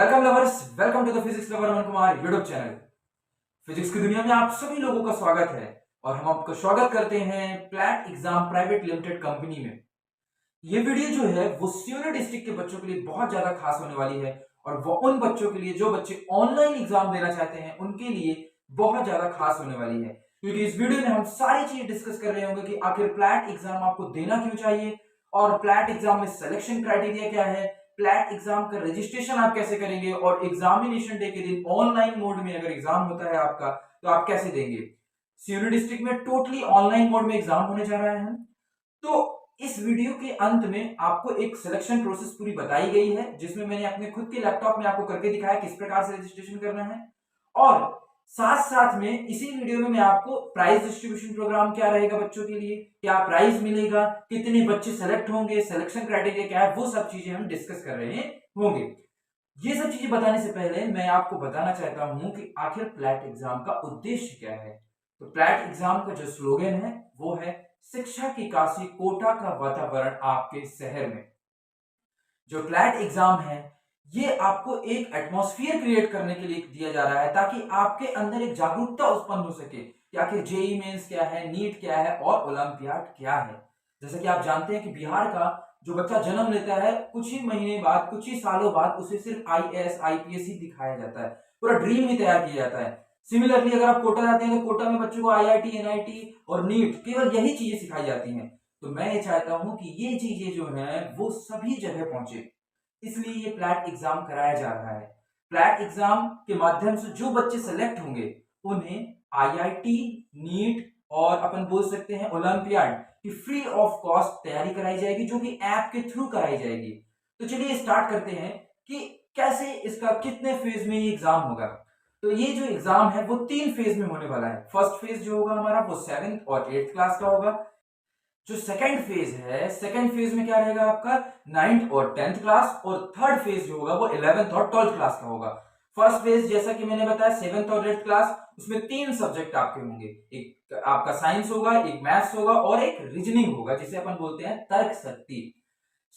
Welcome lovers, welcome to the physics lover Aman Kumar YouTube channel. Physics की दुनिया में आप सभी लोगों का स्वागत है और हम आपका स्वागत करते हैं Plat exam private limited company में। ये वीडियो जो है वो सीनियर डिस्ट्रिक्ट के बच्चों के लिए बहुत ज्यादा खास होने वाली है और वो उन बच्चों के लिए जो बच्चे ऑनलाइन एग्जाम देना चाहते हैं उनके लिए बहुत ज्यादा खास होने वाली है, क्योंकि इस वीडियो में हम सारी चीजें डिस्कस कर रहे होंगे कि आखिर प्लैट एग्जाम आपको देना क्यों चाहिए और प्लैट एग्जाम में सिलेक्शन क्राइटेरिया क्या है, प्लैट एग्जाम का रजिस्ट्रेशन आप कैसे करेंगे और एग्जामिनेशन डे के दिन ऑनलाइन मोड में अगर एग्जाम होता है आपका तो आप कैसे देंगे। सीनियर डिस्ट्रिक्ट में टोटली ऑनलाइन मोड में एग्जाम होने जा रहा है। तो इस वीडियो के अंत में आपको एक सिलेक्शन प्रोसेस पूरी बताई गई है जिसमें मैंने अपने खुद के लैपटॉप में आपको करके दिखाया किस प्रकार से रजिस्ट्रेशन करना है और साथ साथ में इसी वीडियो में मैं आपको प्राइज डिस्ट्रीब्यूशन प्रोग्राम क्या रहेगा बच्चों के लिए, क्या प्राइज मिलेगा, कितने बच्चे सेलेक्ट होंगे, सिलेक्शन क्राइटेरिया क्या है, वो सब चीजें हम डिस्कस कर रहे होंगे। ये सब चीजें बताने से पहले मैं आपको बताना चाहता हूं कि आखिर प्लैट एग्जाम का उद्देश्य क्या है। तो प्लैट एग्जाम का जो स्लोगन है वो है शिक्षा की काशी, कोटा का वातावरण आपके शहर में। जो प्लैट एग्जाम है ये आपको एक एटमॉस्फेयर क्रिएट करने के लिए दिया जा रहा है ताकि आपके अंदर एक जागरूकता उत्पन्न हो सके कि आखिर जेई मेंस क्या है, नीट क्या है और ओलंपियाड क्या है। जैसे कि आप जानते हैं कि बिहार का जो बच्चा जन्म लेता है कुछ ही महीने बाद, कुछ ही सालों बाद उसे सिर्फ आईएएस आईपीएस ही दिखाया जाता है, पूरा ड्रीम ही तैयार किया जाता है। सिमिलरली अगर आप कोटा जाते हैं तो कोटा में बच्चों को आईआईटी, एनआईटी और नीट केवल यही चीजें सिखाई जाती हैं। तो मैं ये चाहता हूं कि ये चीजें जो हैं वो सभी जगह पहुंचे, इसलिए ये प्लैट एग्जाम कराया जा रहा है। प्लैट एग्जाम के माध्यम से जो बच्चे सेलेक्ट होंगे उन्हें आईआईटी, नीट और अपन बोल सकते हैं ओलंपियाड की फ्री ऑफ कॉस्ट तैयारी कराई जाएगी जो कि ऐप के थ्रू कराई जाएगी। तो चलिए स्टार्ट करते हैं कि कैसे इसका कितने फेज में ये एग्जाम होगा। तो ये जो एग्जाम है वो 3 फेज में होने वाला है। फर्स्ट फेज जो होगा हमारा वो 7th और 8th क्लास का होगा। जो सेकंड फेज है, सेकंड फेज में क्या रहेगा आपका 9th और 10th क्लास और थर्ड फेज जो होगा वो 11th और 12th क्लास का होगा। फर्स्ट फेज जैसा कि मैंने बताया 7th और 8th क्लास, उसमें 3 सब्जेक्ट आपके होंगे, एक आपका साइंस होगा, एक मैथ्स होगा और एक रीजनिंग होगा जिसे अपन बोलते हैं तर्क शक्ति।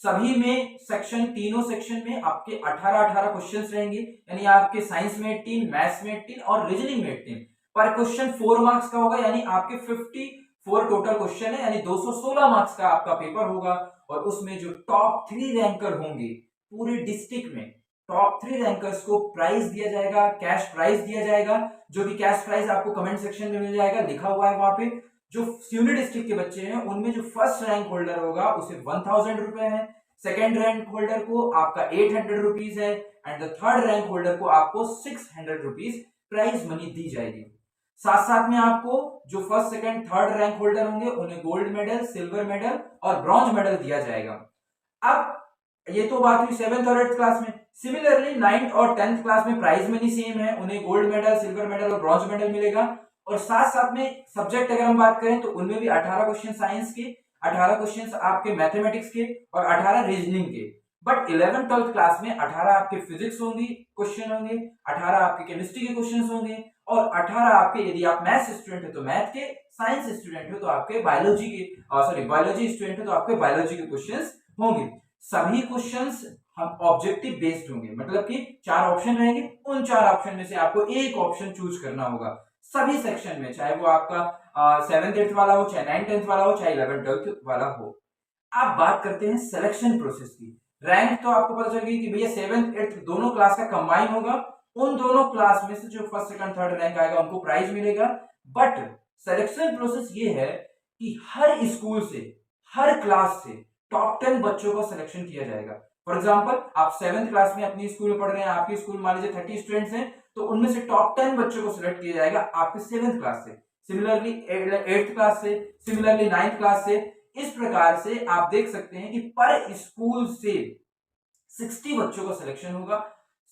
सभी में सेक्शन, तीनों सेक्शन में आपके 18-18 क्वेश्चंस रहेंगे, यानी आपके साइंस में 18, मैथ्स में 18 और रीजनिंग में 18। पर क्वेश्चन 4 मार्क्स का होगा, यानी आपके 54 टोटल क्वेश्चन है, यानी 216 मार्क्स का आपका पेपर होगा। और उसमें जो टॉप 3 रैंकर होंगे पूरे डिस्ट्रिक्ट में, टॉप 3 रैंकर्स को प्राइज दिया जाएगा, कैश प्राइज दिया जाएगा, जो कि कैश प्राइज आपको कमेंट सेक्शन में मिल जाएगा, लिखा हुआ है वहां पे। जो सीनियर डिस्ट्रिक्ट के बच्चे हैं उनमें जो फर्स्ट रैंक होल्डर होगा उसे 1000 रुपए है, सेकेंड रैंक होल्डर को आपका 800 रुपीज है and the third rank holder को आपको 600 रुपीज प्राइज मनी दी जाएगी। साथ साथ में आपको जो first, second, third rank holder होंगे उन्हें गोल्ड मेडल, सिल्वर मेडल और ब्रॉन्ज मेडल दिया जाएगा। अब ये तो बात हुई 7th और 8th क्लास में। सिमिलरली 9th और 10th क्लास में प्राइज मनी सेम है, उन्हें गोल्ड मेडल, सिल्वर मेडल और ब्रॉन्ज मेडल मिलेगा। और साथ साथ में सब्जेक्ट अगर हम बात करें तो उनमें भी 18 क्वेश्चन साइंस के, 18 क्वेश्चन आपके मैथमेटिक्स के और 18 रीजनिंग के। बट 11th 12th क्लास में 18 आपके फिजिक्स होंगी क्वेश्चन होंगे, 18 आपके केमिस्ट्री के क्वेश्चन होंगे और 18 आपके, यदि आप मैथ्स स्टूडेंट है तो मैथ के, साइंस स्टूडेंट हो तो आपके बायोलॉजी के, बायोलॉजी स्टूडेंट है तो आपके बायोलॉजी के क्वेश्चंस होंगे। सभी क्वेश्चंस हम ऑब्जेक्टिव बेस्ड होंगे, मतलब कि 4 ऑप्शन रहेंगे, उन 4 ऑप्शन में से आपको एक ऑप्शन चूज करना होगा सभी सेक्शन में, चाहे वो आपका 7th 8th वाला हो, चाहे 9th 10th वाला हो, चाहे 11th 12th वाला हो। अब बात करते हैं सिलेक्शन प्रोसेस की। रैंक तो आपको पता चल गई कि भैया 7th 8th दोनों क्लास का कंबाइन होगा, उन दोनों क्लास में से जो फर्स्ट, सेकंड, थर्ड रैंक आएगा उनको प्राइज मिलेगा। बट सिलेक्शन प्रोसेस ये है कि हर स्कूल से, हर क्लास से टॉप 10 बच्चों का सिलेक्शन किया जाएगा। फॉर एग्जाम्पल आप 7th क्लास में अपनी स्कूल में पढ़ रहे हैं, आपकी स्कूल मान लीजिए 30 स्टूडेंट्स हैं, तो उनमें से टॉप 10 बच्चों को सिलेक्ट किया जाएगा आपके 7th क्लास से, सिमिलरली 8th क्लास से, सिमिलरली 9th क्लास से। इस प्रकार से आप देख सकते हैं कि पर स्कूल से 60 बच्चों का सिलेक्शन होगा,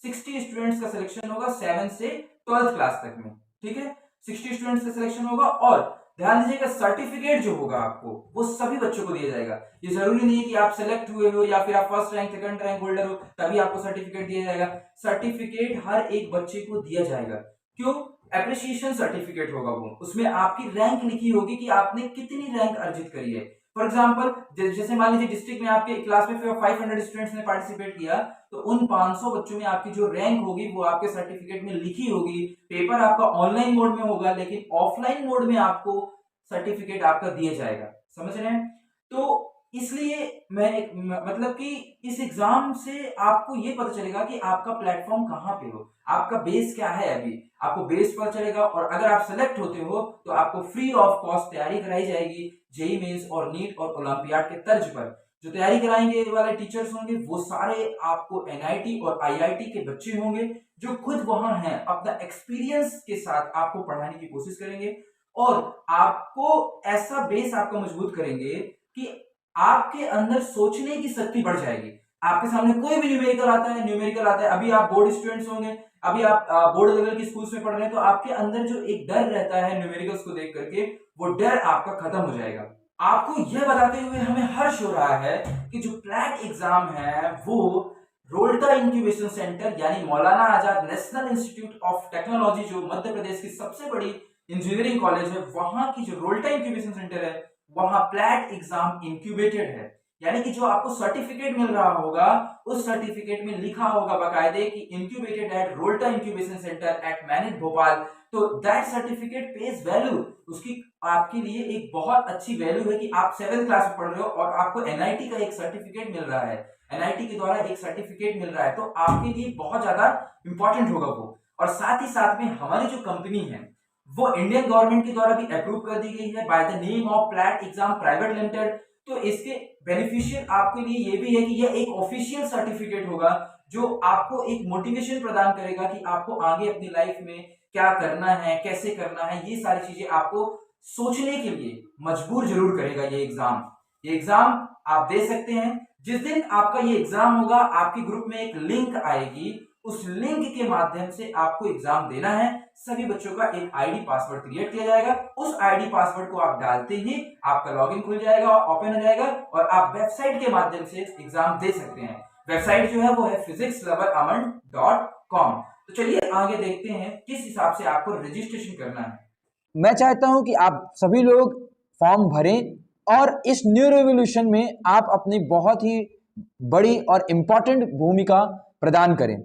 60 स्टूडेंट्स का सिलेक्शन होगा 7 से 12th क्लास तक में, ठीक है, 60 स्टूडेंट्स का सिलेक्शन होगा। और ध्यान दीजिएगा सर्टिफिकेट जो होगा आपको वो सभी बच्चों को दिया जाएगा। ये जरूरी नहीं है कि आप सेलेक्ट हुए हो या फिर आप first rank, second rank holder हो तभी आपको सर्टिफिकेट दिया जाएगा। सर्टिफिकेट हर एक बच्चे को दिया जाएगा। क्यों? एप्रिसिएशन सर्टिफिकेट होगा वो, उसमें आपकी रैंक लिखी होगी कि आपने कितनी रैंक अर्जित करी है। फॉर एग्जाम्पल जैसे मान लीजिए डिस्ट्रिक्ट में आपके क्लास में 500 स्टूडेंट्स ने पार्टिसिपेट किया, तो उन 500 बच्चों में आपकी जो रैंक होगी वो आपके सर्टिफिकेट में लिखी होगी। पेपर आपका ऑनलाइन मोड में होगा, लेकिन ऑफलाइन मोड में आपको सर्टिफिकेट आपका दिया जाएगा। समझ रहे हैं? तो इसलिए मतलब कि इस एग्जाम से आपको ये पता चलेगा कि आपका प्लेटफॉर्म कहाँ पे हो, आपका बेस क्या है। अभी आपको बेस पता चलेगा, और अगर आप सेलेक्ट होते हो तो आपको फ्री ऑफ कॉस्ट तैयारी कराई जाएगी। जेईई मेंस और नीट और ओलंपियाड के तर्ज पर जो तैयारी कराएंगे वाले टीचर्स होंगे, वो सारे आपको एनआईटी और आईआईटी के बच्चे होंगे, जो खुद वहां हैं, अपना एक्सपीरियंस के साथ आपको पढ़ाने की कोशिश करेंगे, और आपको ऐसा बेस आपका मजबूत करेंगे कि आपके अंदर सोचने की शक्ति बढ़ जाएगी। आपके सामने कोई भी न्यूमेरिकल आता है, अभी आप बोर्ड स्टूडेंट्स होंगे, अभी आप बोर्ड लेवल की स्कूल्स में पढ़ रहे हैं, तो आपके अंदर जो एक डर रहता है न्यूमेरिकल्स को देख करके, वो डर आपका खत्म हो जाएगा। आपको यह बताते हुए हमें हर्ष हो रहा है कि जो प्लैट एग्जाम है वो रोल्टा इंक्यूबेशन सेंटर यानी Maulana Azad national institute of technology, जो मध्य प्रदेश की सबसे बड़ी इंजीनियरिंग कॉलेज है, वहां की जो रोल्टा इंक्यूबेशन सेंटर है, वहां प्लैट एग्जाम इंक्यूबेटेड है। यानी कि जो आपको सर्टिफिकेट मिल रहा होगा, उस सर्टिफिकेट में लिखा होगा बाकायदे कि incubated at Rolta incubation centre at MANIT Bhopal. तो दैट सर्टिफिकेट पेज वैल्यू, उसकी आपके लिए एक बहुत अच्छी वैल्यू है कि आप 7th क्लास में पढ़ रहे हो और आपको एनआईटी का एक सर्टिफिकेट मिल रहा है, एनआईटी के द्वारा एक सर्टिफिकेट मिल रहा है, तो आपके लिए बहुत ज्यादा इंपॉर्टेंट होगा वो। और साथ ही साथ में हमारी जो कंपनी है वो इंडियन गवर्नमेंट के द्वारा भी अप्रूव कर दी गई है by the name of Plat exam private limited. तो इसके बेनिफिशियल आपके लिए ये भी है कि यह एक ऑफिशियल सर्टिफिकेट होगा, जो आपको एक मोटिवेशन प्रदान करेगा कि आपको आगे अपनी लाइफ में क्या करना है, कैसे करना है, ये सारी चीजें आपको सोचने के लिए मजबूर जरूर करेगा ये एग्जाम। ये एग्जाम आप दे सकते हैं। जिस दिन आपका ये एग्जाम होगा, आपके ग्रुप में एक लिंक आएगी, उस लिंक के माध्यम से आपको एग्जाम देना है। सभी बच्चों का एक आईडी पासवर्ड क्रिएट किया जाएगा, उस आईडी पासवर्ड को आप डालते ही आपका लॉगिन खुल जाएगा, ओपन हो जाएगा, और आप वेबसाइट के माध्यम से एग्जाम दे सकते हैं। वेबसाइट जो है वो है physicsloveramand.com। तो चलिए आगे देखते हैं किस हिसाब से आपको रजिस्ट्रेशन करना है। मैं चाहता हूं कि आप सभी लोग फॉर्म भरें और इस न्यू रेवोल्यूशन में आप अपनी बहुत ही बड़ी और इंपॉर्टेंट भूमिका प्रदान करें।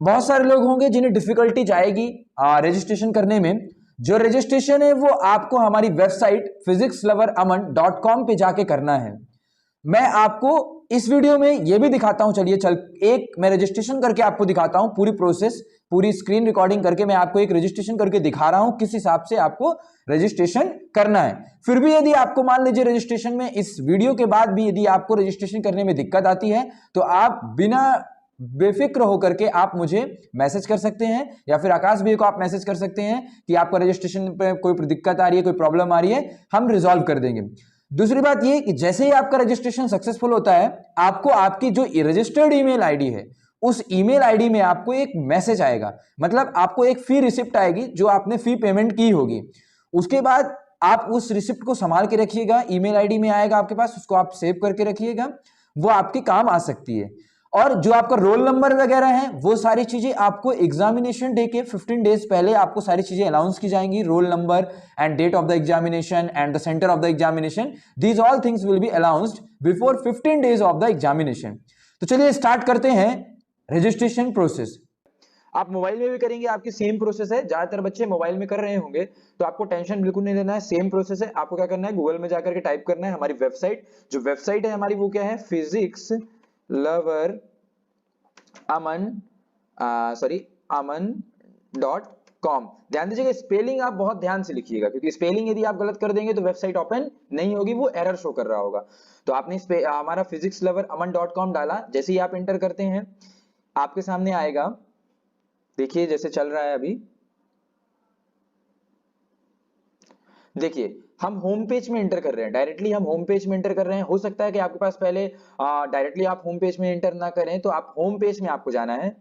बहुत सारे लोग होंगे जिन्हें डिफिकल्टी जाएगी रजिस्ट्रेशन करने में। जो रजिस्ट्रेशन है वो आपको हमारी वेबसाइट physicsloveramand.com पे जाके करना है। मैं आपको इस वीडियो में यह भी दिखाता हूं, चलिए एक मैं रजिस्ट्रेशन करके आपको दिखाता हूं, पूरी प्रोसेस, पूरी स्क्रीन रिकॉर्डिंग करके मैं आपको एक रजिस्ट्रेशन करके दिखा रहा हूं किस हिसाब से आपको रजिस्ट्रेशन करना है। फिर भी यदि आपको मान लीजिए रजिस्ट्रेशन में, इस वीडियो के बाद भी यदि आपको रजिस्ट्रेशन करने में दिक्कत आती है, तो आप बिना बेफिक्र होकर के आप मुझे मैसेज कर सकते हैं, या फिर आकाश भैया को आप मैसेज कर सकते हैं कि आपका रजिस्ट्रेशन पे कोई दिक्कत आ रही है, कोई प्रॉब्लम आ रही है, हम रिजॉल्व कर देंगे। दूसरी बात ये कि जैसे ही आपका रजिस्ट्रेशन सक्सेसफुल होता है, आपको आपकी जो रजिस्टर्ड ईमेल आईडी है, उस ईमेल आईडी में आपको एक मैसेज आएगा, मतलब आपको एक फी रिसिप्ट आएगी जो आपने फी पेमेंट की होगी। उसके बाद आप उस रिसिप्ट को संभाल के रखिएगा, ईमेल आईडी में आएगा आपके पास, उसको आप सेव करके रखिएगा, वो आपके काम आ सकती है। और जो आपका रोल नंबर वगैरह है, वो सारी चीजें आपको एग्जामिनेशन डे के 15 डेज पहले आपको सारी चीजें अनाउंस की जाएंगी। Roll number and date of the examination and the centre of the examination, these all things will be announced before 15 days of the examination. तो चलिए स्टार्ट करते हैं रजिस्ट्रेशन प्रोसेस। आप मोबाइल में भी करेंगे, आपकी सेम प्रोसेस है, ज्यादातर बच्चे मोबाइल में कर रहे होंगे, तो आपको टेंशन बिल्कुल नहीं लेना है, सेम प्रोसेस है। आपको क्या करना है, गूगल में जाकर के टाइप करना है हमारी वेबसाइट, जो वेबसाइट है हमारी वो क्या है, physicsloveramand.com। ध्यान दीजिएगा, स्पेलिंग आप बहुत ध्यान से लिखिएगा, क्योंकि स्पेलिंग यदि आप गलत कर देंगे तो वेबसाइट ओपन नहीं होगी, वो एरर शो कर रहा होगा। तो आपने हमारा physicsloveramand.com डाला, जैसे ही आप एंटर करते हैं आपके सामने आएगा, देखिए जैसे चल रहा है अभी, देखिए हम होम पेज में एंटर कर रहे हैं, डायरेक्टली हम होम पेज में एंटर कर रहे हैं। हो सकता है कि आपके पास पहले डायरेक्टली आप होम पेज में एंटर ना करें, तो आप होम पेज में आपको जाना है।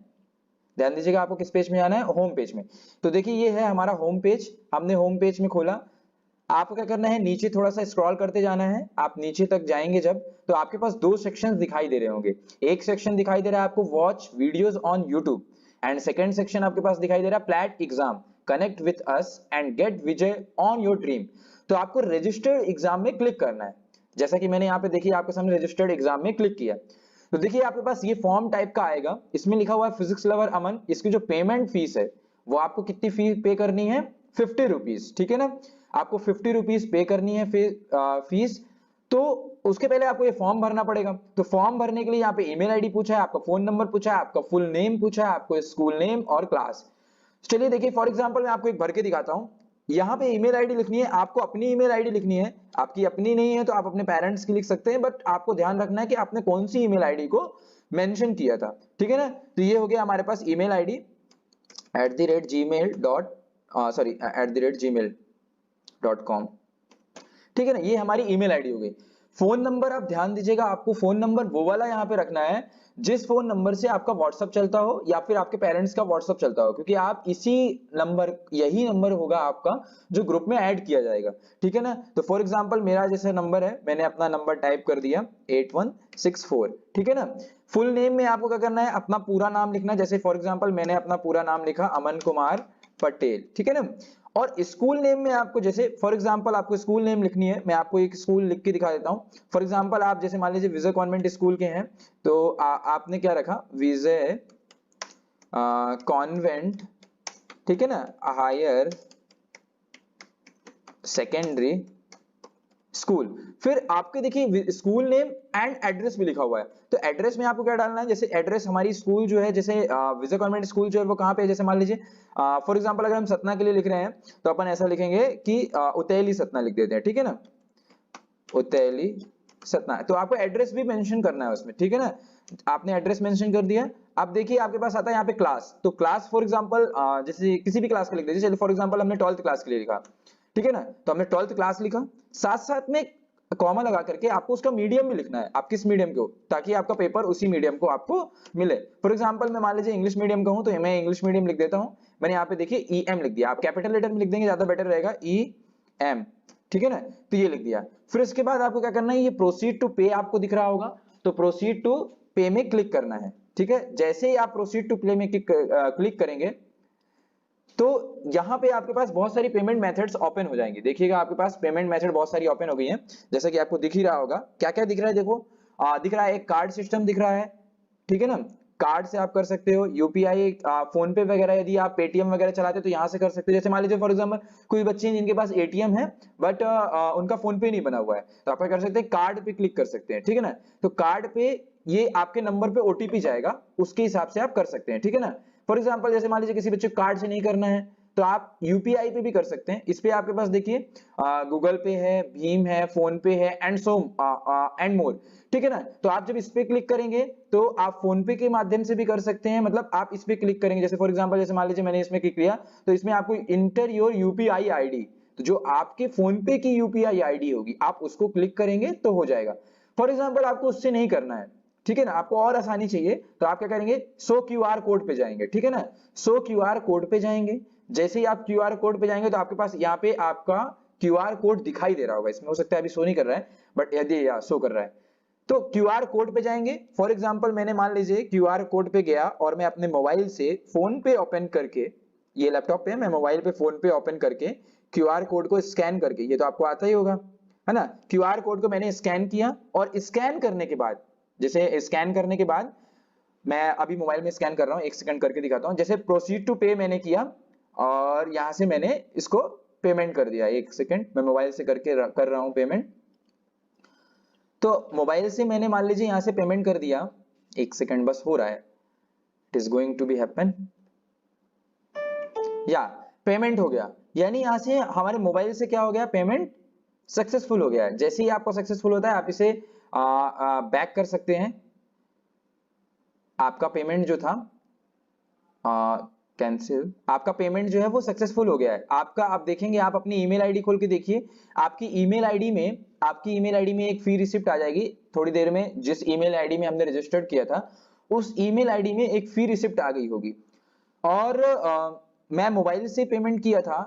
ध्यान दीजिएगा, आपको किस पेज में जाना है, होम पेज में। तो देखिए ये है हमारा होम पेज, हमने होम पेज में खोला। आपको क्या करना है, नीचे थोड़ा सा स्क्रॉल करते जाना है। आप नीचे तक जाएंगे जब, तो आपके पास दो सेक्शन दिखाई दे रहे होंगे। एक सेक्शन दिखाई दे रहा है आपको watch videos on YouTube, and second section आपके पास दिखाई दे रहा है Plat exam, connect with us and get विजय ऑन योर ड्रीम। तो आपको रजिस्टर्ड एग्जाम में क्लिक करना है। जैसा कि मैंने यहाँ पे देखिए आपके सामने रजिस्टर्ड एग्जाम में क्लिक किया, तो देखिए आपके पास ये फॉर्म टाइप का आएगा, इसमें लिखा हुआ है फिजिक्स लवर अमन, इसकी जो पेमेंट फीस है वो आपको कितनी फीस पे करनी है, 50 रुपीज, ठीक है ना, आपको 50 रुपीज पे करनी है फीस। तो उसके पहले आपको ये फॉर्म भरना पड़ेगा, तो फॉर्म भरने के लिए यहाँ पे ईमेल आईडी पूछा है, आपका फोन नंबर पूछा है, आपका फुल नेम पूछा है, आपको स्कूल नेम और क्लास। चलिए देखिए फॉर एग्जांपल मैं आपको एक भर के दिखाता हूं, यहाँ पे ईमेल आईडी लिखनी है, आपको अपनी ईमेल आईडी लिखनी है, आपकी अपनी नहीं है तो आप अपने पेरेंट्स की लिख सकते हैं, बट आपको ध्यान रखना है कि आपने कौन सी ईमेल आईडी को मेंशन किया था, ठीक है ना। तो ये हो गया हमारे पास ईमेल आईडी @gmail.com, ठीक है ना, ये हमारी ईमेल आईडी हो गई। फोन नंबर आप ध्यान दीजिएगा, आपको फोन नंबर वो वाला यहाँ पे रखना है जिस फोन नंबर से आपका व्हाट्सएप चलता हो या फिर आपके पेरेंट्स का व्हाट्सएप चलता हो, क्योंकि आप यही नंबर होगा आपका जो ग्रुप में ऐड किया जाएगा, ठीक है ना। तो फॉर एग्जांपल मेरा जैसे नंबर है, मैंने अपना नंबर टाइप कर दिया 8164, ठीक है ना। फुल नेम में आपको क्या करना है, अपना पूरा नाम लिखना, जैसे फॉर एग्जांपल मैंने अपना पूरा नाम लिखा अमन कुमार पटेल, ठीक है ना। और स्कूल नेम में आपको जैसे फॉर एग्जांपल आपको स्कूल नेम लिखनी है, मैं आपको एक स्कूल लिख के दिखा देता हूं। फॉर एग्जांपल आप जैसे मान लीजिए विजय कॉन्वेंट स्कूल के हैं, तो आपने क्या रखा, विजय कॉन्वेंट, ठीक है ना, हायर सेकेंडरी स्कूल। फिर आपके देखिए स्कूल नेम एंड एड्रेस भी लिखा हुआ है, तो एड्रेस में आपको क्या डालना है, जैसे एड्रेस हमारी स्कूल जो है, जैसे विजय कॉन्वेंट स्कूल जो है वो कहाँ पे है, जैसे मान लीजिए फॉर एग्जांपल अगर हम सतना के लिए लिख रहे हैं तो अपन ऐसा लिखेंगे कि उतैली सतना लिख देते हैं, ठीक है ना, उतैली सतना। तो आपको एड्रेस भी मेंशन करना है उसमें, ठीक है ना, आपने एड्रेस मेंशन कर दिया। अब देखिए आपके पास आता है यहाँ पे क्लास, तो क्लास फॉर एग्जांपल जैसे किसी भी क्लास का लिख दीजिए, चलिए फॉर एग्जांपल हमने 12th क्लास के लिए लिखा, ठीक है ना, तो हमने 12th क्लास लिखा, साथ साथ में कॉमा लगा करके आपको उसका मीडियम भी लिखना है, आप किस मीडियम के हो, ताकि आपका पेपर उसी मीडियम को आपको मिले। फॉर एग्जांपल मैं मान लीजिए इंग्लिश मीडियम का हूं, तो मैं इंग्लिश मीडियम लिख देता हूं, मैंने यहाँ पे देखिए EM लिख दिया, आप कैपिटल लेटर में लिख देंगे ज्यादा बेटर रहेगा, EM, ठीक है ना, तो ये लिख दिया। फिर इसके बाद आपको क्या करना है, ये प्रोसीड टू पे आपको दिख रहा होगा, तो प्रोसीड टू पे में क्लिक करना है, ठीक है। जैसे ही आप प्रोसीड टू पे में क्लिक करेंगे तो यहां पे आपके पास बहुत सारी पेमेंट मेथड्स ओपन हो जाएंगी, देखिएगा आपके पास पेमेंट मेथड बहुत सारी ओपन हो गई हैं, जैसा कि आपको दिख ही रहा होगा, क्या क्या दिख रहा है, देखो दिख रहा है एक कार्ड सिस्टम दिख रहा है, ठीक है ना, कार्ड से आप कर सकते हो, यूपीआई फोन पे वगैरह, यदि आप पेटीएम वगैरह चलाते हो तो यहां से कर सकते हो। जैसे मान लीजिए फॉर एग्जांपल कोई बच्चे हैं जिनके पास एटीएम है बट उनका फोन पे नहीं बना हुआ है, तो आप क्या कर सकते हैं, कार्ड पे क्लिक कर सकते हैं, ठीक है ना। तो कार्ड पे ये आपके नंबर पे ओटीपी जाएगा, उसके हिसाब से आप कर सकते हैं, ठीक है ना। फॉर एग्जांपल जैसे मान लीजिए किसी बच्चे को कार्ड से नहीं करना है तो आप यूपीआई पे भी कर सकते हैं, इस पे आपके पास देखिए गूगल पे है, भीम है, फोन पे है एंड मोर, ठीक है ना। तो आप जब इस पे क्लिक करेंगे तो आप फोन पे के माध्यम से भी कर सकते हैं, मतलब आप इस पे क्लिक करेंगे, जैसे फॉर एग्जांपल जैसे मान लीजिए मैंने इसमें क्लिक किया तो इसमें आपको इंटर योर यूपीआई आईडी, तो जो आपके फोन पे की यूपीआई आईडी होगी आप उसको क्लिक करेंगे तो हो जाएगा। फॉर एग्जांपल आपको उससे नहीं करना है, ठीक है ना, आपको और आसानी चाहिए तो आप क्या करेंगे, शो क्यूआर कोड पे जाएंगे, ठीक है ना, शो क्यूआर कोड पे जाएंगे। जैसे ही आप क्यूआर कोड पे जाएंगे तो आपके पास यहाँ पे आपका क्यूआर कोड दिखाई दे रहा होगा, इसमें हो सकता है अभी शो नहीं कर रहा है बट यदि शो कर रहा है तो क्यूआर कोड पे जाएंगे। फॉर एग्जांपल मैंने मान लीजिए क्यूआर कोड पे गया और मैं अपने मोबाइल से फोन पे ओपन करके, ये लैपटॉप पे मैं मोबाइल पे फोन पे ओपन करके क्यूआर कोड को स्कैन करके, ये तो आपको आता ही होगा है ना, क्यूआर कोड को मैंने स्कैन किया और स्कैन करने के बाद, जैसे स्कैन करने के बाद मैं अभी मोबाइल में स्कैन कर रहा हूं, एक सेकंड करके दिखाता हूं, जैसे प्रोसीड टू पे मैंने किया और यहां से मैंने इसको पेमेंट कर दिया, एक सेकंड मैं मोबाइल से कर रहा हूं पेमेंट, तो मोबाइल से मैंने मान लीजिए यहां से पेमेंट कर दिया, एक सेकंड बस हो रहा है, it is going to be happen, या पेमेंट हो गया, यानी यहां से हमारे मोबाइल से क्या हो गया, पेमेंट सक्सेसफुल हो गया है। जैसे ही आपको सक्सेसफुल होता है आप इसे बैक कर सकते हैं, आपका पेमेंट जो था कैंसिल, आपका पेमेंट जो है वो सक्सेसफुल हो गया है आपका। आप देखेंगे, आप अपनी ईमेल आईडी खोल के देखिए, आपकी ईमेल आईडी में एक फ्री रिसिप्ट आ जाएगी थोड़ी देर में, जिस ईमेल आईडी में हमने रजिस्टर्ड किया था उस ईमेल आईडी में एक फ्री रिसिप्ट आ गई होगी। और मैं मोबाइल से पेमेंट किया था,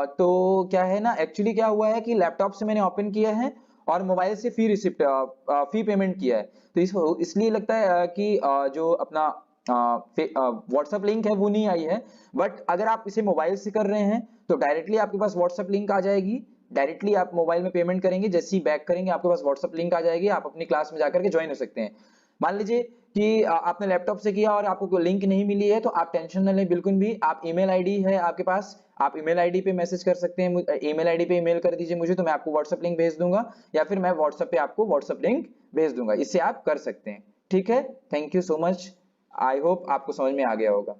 तो क्या है ना, एक्चुअली क्या हुआ है कि लैपटॉप से मैंने ओपन किया है और मोबाइल से फी पेमेंट किया है, तो इसलिए लगता है कि जो अपना व्हाट्सएप लिंक है वो नहीं आई है। बट अगर आप इसे मोबाइल से कर रहे हैं तो डायरेक्टली आपके पास व्हाट्सएप लिंक आ जाएगी, डायरेक्टली आप मोबाइल में पेमेंट करेंगे, जैसे ही बैक करेंगे आपके पास व्हाट्सएप लिंक आ जाएगी, आप अपनी क्लास में जाकर के ज्वाइन हो सकते हैं। मान लीजिए कि आपने लैपटॉप से किया और आपको कोई लिंक नहीं मिली है, तो आप टेंशन न लें बिल्कुल भी। आप ईमेल आईडी है आपके पास, आप ईमेल आईडी पे मैसेज कर सकते हैं, ईमेल आईडी पे ईमेल कर दीजिए मुझे, तो मैं आपको व्हाट्सएप लिंक भेज दूंगा, या फिर मैं व्हाट्सएप पे आपको व्हाट्सएप लिंक भेज दूंगा, इससे आप कर सकते हैं। ठीक है, thank you so much. I hope आपको समझ में आ गया होगा।